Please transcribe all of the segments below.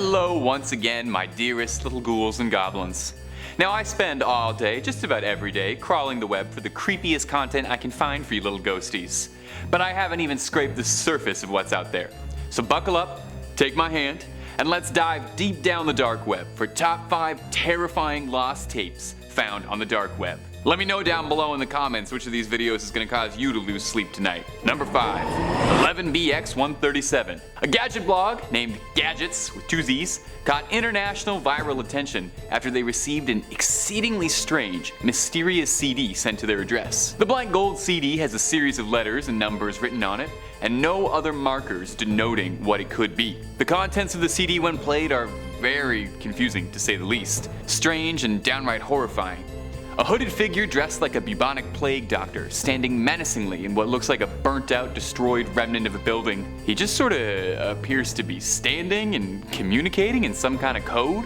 Hello once again, my dearest little ghouls and goblins. Now I spend all day, just about every day, crawling the web for the creepiest content I can find for you little ghosties. But I haven't even scraped the surface of what's out there. So buckle up, take my hand, and let's dive deep down the dark web for top 5 terrifying lost tapes found on the dark web. Let me know down below in the comments which of these videos is going to cause you to lose sleep tonight. Number 5, 11BX137. A gadget blog named Gadgets with 2 Z's got international viral attention after they received an exceedingly strange, mysterious CD sent to their address. The blank gold CD has a series of letters and numbers written on it, and no other markers denoting what it could be. The contents of the CD when played are very confusing to say the least, strange and downright horrifying. A hooded figure dressed like a bubonic plague doctor, standing menacingly in what looks like a burnt-out, destroyed remnant of a building. He just sorta appears to be standing and communicating in some kind of code,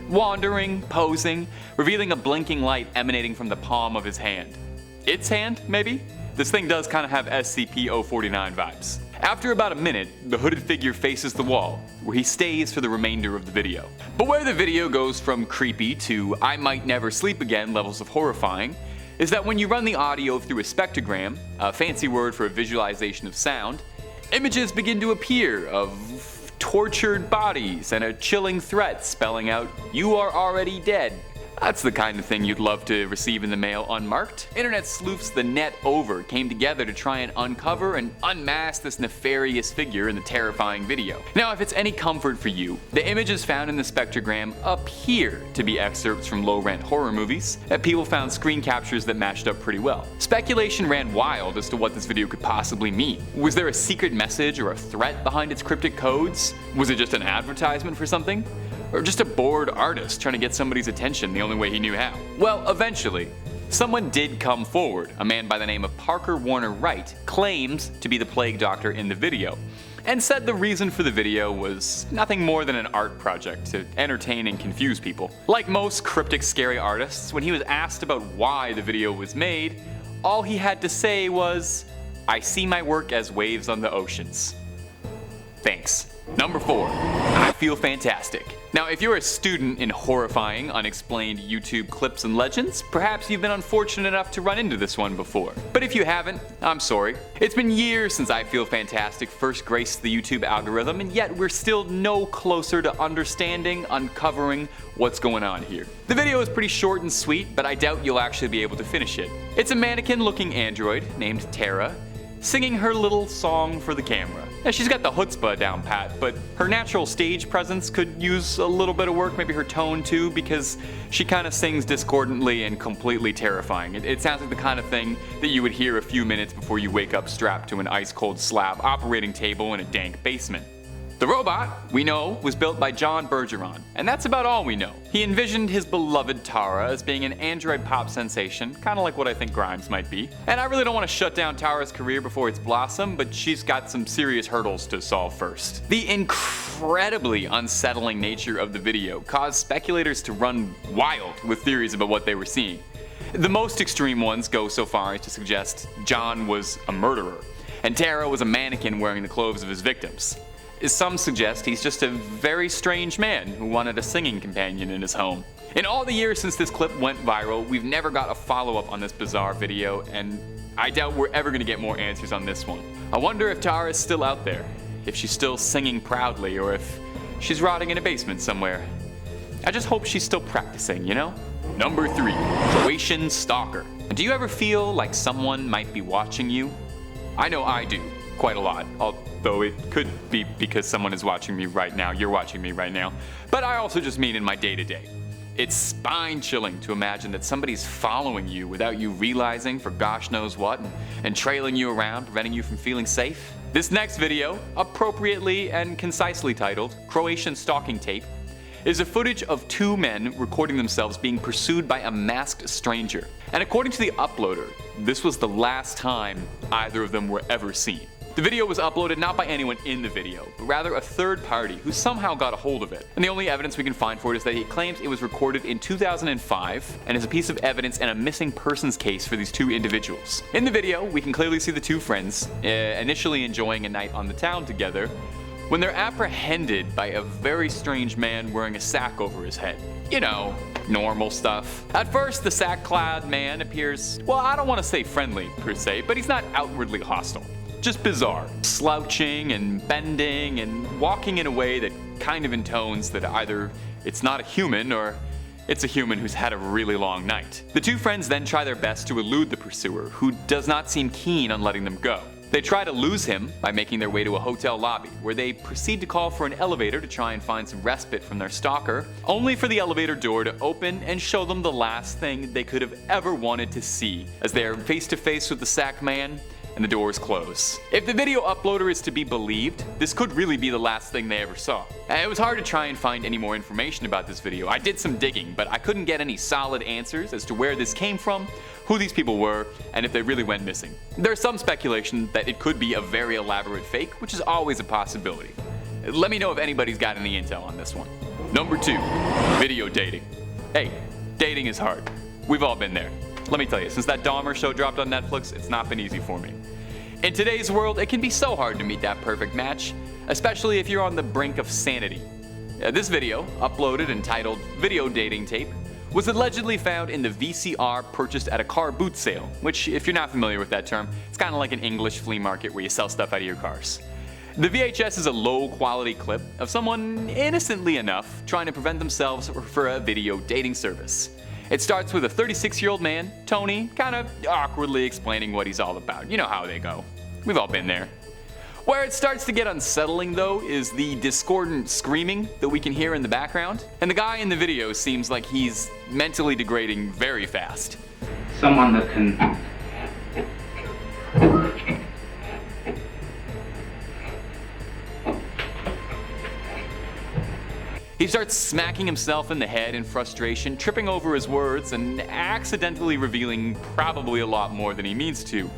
wandering, posing, revealing a blinking light emanating from the palm of his hand. Its hand, maybe? This thing does kind of have SCP-049 vibes. After about a minute, the hooded figure faces the wall, where he stays for the remainder of the video. But where the video goes from creepy to I might never sleep again levels of horrifying, is that when you run the audio through a spectrogram, a fancy word for a visualization of sound, images begin to appear of tortured bodies and a chilling threat spelling out, "You are already dead." That's the kind of thing you'd love to receive in the mail unmarked. Internet sleuths the net over came together to try and uncover and unmask this nefarious figure in the terrifying video. Now, if it's any comfort for you, the images found in the spectrogram appear to be excerpts from low-rent horror movies, and people found screen captures that matched up pretty well. Speculation ran wild as to what this video could possibly mean. Was there a secret message or a threat behind its cryptic codes? Was it just an advertisement for something? Or just a bored artist trying to get somebody's attention the only way he knew how? Well, eventually, someone did come forward. A man by the name of Parker Warner Wright claims to be the plague doctor in the video, and said the reason for the video was nothing more than an art project to entertain and confuse people. Like most cryptic, scary artists, when he was asked about why the video was made, all he had to say was, "I see my work as waves on the oceans." Thanks. Number 4, I feel fantastic. Now, if you're a student in horrifying, unexplained YouTube clips and legends, perhaps you've been unfortunate enough to run into this one before. But if you haven't, I'm sorry. It's been years since I Feel Fantastic first graced the YouTube algorithm, and yet we're still no closer to understanding, uncovering what's going on here. The video is pretty short and sweet, but I doubt you'll actually be able to finish it. It's a mannequin-looking android named Tara, singing her little song for the camera. Now, she's got the chutzpah down pat, but her natural stage presence could use a little bit of work, maybe her tone too, because she kind of sings discordantly and completely terrifying. It sounds like the kind of thing that you would hear a few minutes before you wake up strapped to an ice-cold slab operating table in a dank basement. The robot, we know, was built by John Bergeron, and that's about all we know. He envisioned his beloved Tara as being an android pop sensation, kind of like what I think Grimes might be. And I really don't want to shut down Tara's career before it's blossomed, but she's got some serious hurdles to solve first. The incredibly unsettling nature of the video caused speculators to run wild with theories about what they were seeing. The most extreme ones go so far as to suggest John was a murderer, and Tara was a mannequin wearing the clothes of his victims. Some suggest he's just a very strange man who wanted a singing companion in his home. In all the years since this clip went viral, we've never got a follow-up on this bizarre video, and I doubt we're ever going to get more answers on this one. I wonder if Tara is still out there, if she's still singing proudly, or if she's rotting in a basement somewhere. I just hope she's still practicing, you know? Number 3, Croatian stalker. Do you ever feel like someone might be watching you? I know I do, quite a lot. Though it could be because someone is watching me right now, you're watching me right now, but I also just mean in my day-to-day. It's spine-chilling to imagine that somebody's following you without you realizing for gosh knows what, and trailing you around, preventing you from feeling safe. This next video, appropriately and concisely titled Croatian Stalking Tape, is a footage of 2 men recording themselves being pursued by a masked stranger. And according to the uploader, this was the last time either of them were ever seen. The video was uploaded not by anyone in the video, but rather a third party who somehow got a hold of it. And the only evidence we can find for it is that he claims it was recorded in 2005 and is a piece of evidence in a missing persons case for these 2 individuals. In the video, we can clearly see the 2 friends, initially enjoying a night on the town together, when they're apprehended by a very strange man wearing a sack over his head. You know, normal stuff. At first, the sack-clad man appears, well, I don't want to say friendly per se, but he's not outwardly hostile. Just bizarre, slouching and bending and walking in a way that kind of intones that either it's not a human or it's a human who's had a really long night. The two friends then try their best to elude the pursuer, who does not seem keen on letting them go. They try to lose him by making their way to a hotel lobby, where they proceed to call for an elevator to try and find some respite from their stalker, only for the elevator door to open and show them the last thing they could have ever wanted to see, as they are face to face with the sack man and the doors close. If the video uploader is to be believed, this could really be the last thing they ever saw. It was hard to try and find any more information about this video. I did some digging, but I couldn't get any solid answers as to where this came from, who these people were, and if they really went missing. There's some speculation that it could be a very elaborate fake, which is always a possibility. Let me know if anybody's got any intel on this one. Number 2, video dating. Hey, dating is hard. We've all been there. Let me tell you, since that Dahmer show dropped on Netflix, it's not been easy for me. In today's world, it can be so hard to meet that perfect match, especially if you're on the brink of sanity. This video, uploaded entitled Video Dating Tape, was allegedly found in the VCR purchased at a car boot sale, which, if you're not familiar with that term, it's kind of like an English flea market where you sell stuff out of your cars. The VHS is a low-quality clip of someone innocently enough trying to prevent themselves for a video dating service. It starts with a 36-year-old man, Tony, kind of awkwardly explaining what he's all about. You know how they go. We've all been there. Where it starts to get unsettling, though, is the discordant screaming that we can hear in the background. And the guy in the video seems like he's mentally degrading very fast. Someone that can... He starts smacking himself in the head in frustration, tripping over his words, and accidentally revealing probably a lot more than he means to.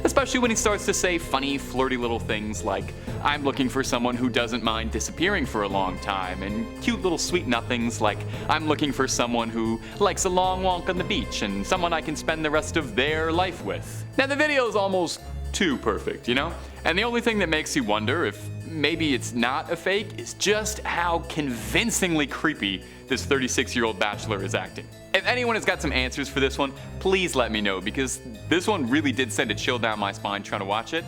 Especially when he starts to say funny, flirty little things like, I'm looking for someone who doesn't mind disappearing for a long time, and cute little sweet nothings like, I'm looking for someone who likes a long walk on the beach and someone I can spend the rest of their life with. Now the video is almost too perfect, you know? And the only thing that makes you wonder if maybe it's not a fake is just how convincingly creepy this 36-year-old bachelor is acting. If anyone has got some answers for this one, please let me know, because this one really did send a chill down my spine trying to watch it.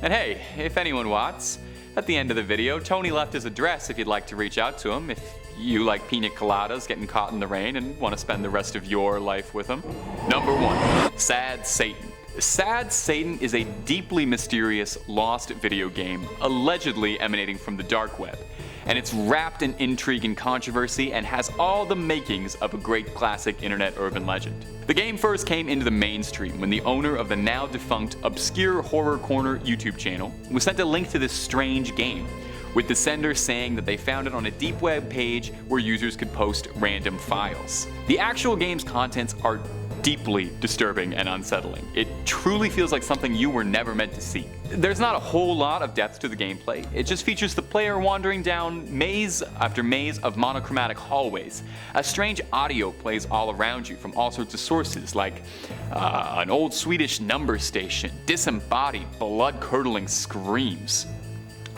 And hey, if anyone wants, at the end of the video, Tony left his address if you'd like to reach out to him if you like pina coladas getting caught in the rain and want to spend the rest of your life with him. Number 1, Sad Satan. Sad Satan is a deeply mysterious, lost video game, allegedly emanating from the dark web, and it's wrapped in intrigue and controversy and has all the makings of a great classic internet urban legend. The game first came into the mainstream when the owner of the now defunct Obscure Horror Corner YouTube channel was sent a link to this strange game, with the sender saying that they found it on a deep web page where users could post random files. The actual game's contents are deeply disturbing and unsettling. It truly feels like something you were never meant to see. There's not a whole lot of depth to the gameplay. It just features the player wandering down maze after maze of monochromatic hallways. A strange audio plays all around you from all sorts of sources, like an old Swedish number station, disembodied, blood-curdling screams.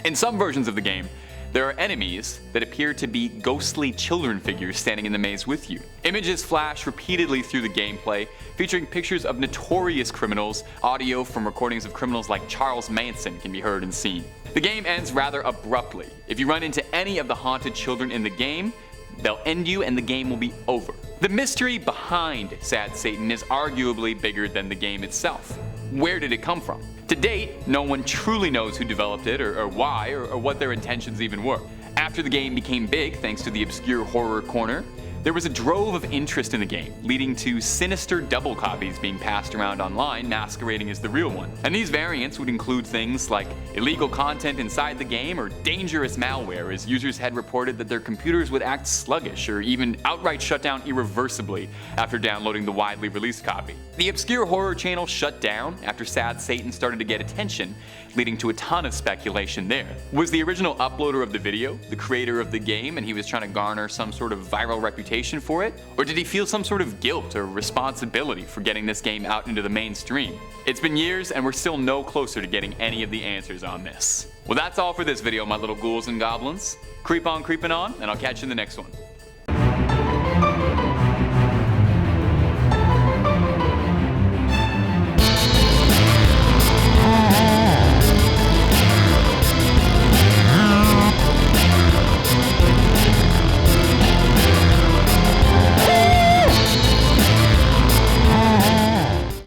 In some versions of the game, there are enemies that appear to be ghostly children figures standing in the maze with you. Images flash repeatedly through the gameplay, featuring pictures of notorious criminals. Audio from recordings of criminals like Charles Manson can be heard and seen. The game ends rather abruptly. If you run into any of the haunted children in the game, they'll end you and the game will be over. The mystery behind Sad Satan is arguably bigger than the game itself. Where did it come from? To date, no one truly knows who developed it or why or what their intentions even were. After the game became big thanks to the Obscure Horror Corner, there was a drove of interest in the game, leading to sinister double copies being passed around online masquerading as the real one. And these variants would include things like illegal content inside the game or dangerous malware, as users had reported that their computers would act sluggish or even outright shut down irreversibly after downloading the widely released copy. The Obscure Horror channel shut down after Sad Satan started to get attention, leading to a ton of speculation there. Was the original uploader of the video the creator of the game and he was trying to garner some sort of viral reputation reputation for it? Or did he feel some sort of guilt or responsibility for getting this game out into the mainstream? It's been years and we're still no closer to getting any of the answers on this. Well, that's all for this video, my little ghouls and goblins. Creep on creeping on, and I'll catch you in the next one.